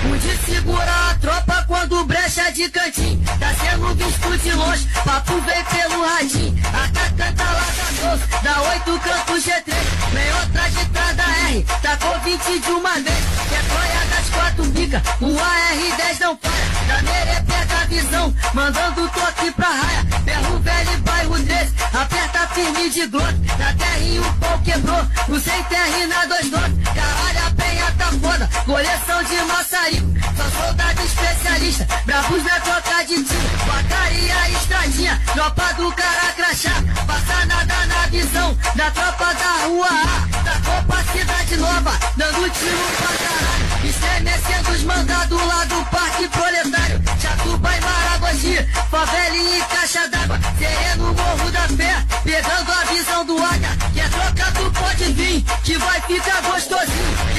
Pude segurar a tropa quando brecha de cantinho. Tá sendo visto de longe, papo vem pelo radinho. AK canta lá da 12, da 8 canto G3. Vem outra de trás da R, tá com 20 de uma vez. Que é Troia das 4 bica, o AR10 não para. Da merepeta a visão, mandando toque pra raia. Ferro velho e bairro 13, aperta firme de glock. Na terra o pau quebrou, o sem terra e na 2 9. Caralho, a penha tá foda, coleção de maçarico. Só soldado especialista, bravos na troca de tiro. Bacaria e estradinha, tropa do cara crachá. Passa nada na visão, da tropa da rua A. Da Copa Cidade Nova, dando tiro pra caralho. Estremecendo os mandados lá do Parque Proletário. Jatuba e Maragogi, favela e caixa d'água. Sereno, Morro da Fé, pegando a visão do Águia. Que é troca, tu pode vir, que vai ficar gostosinho.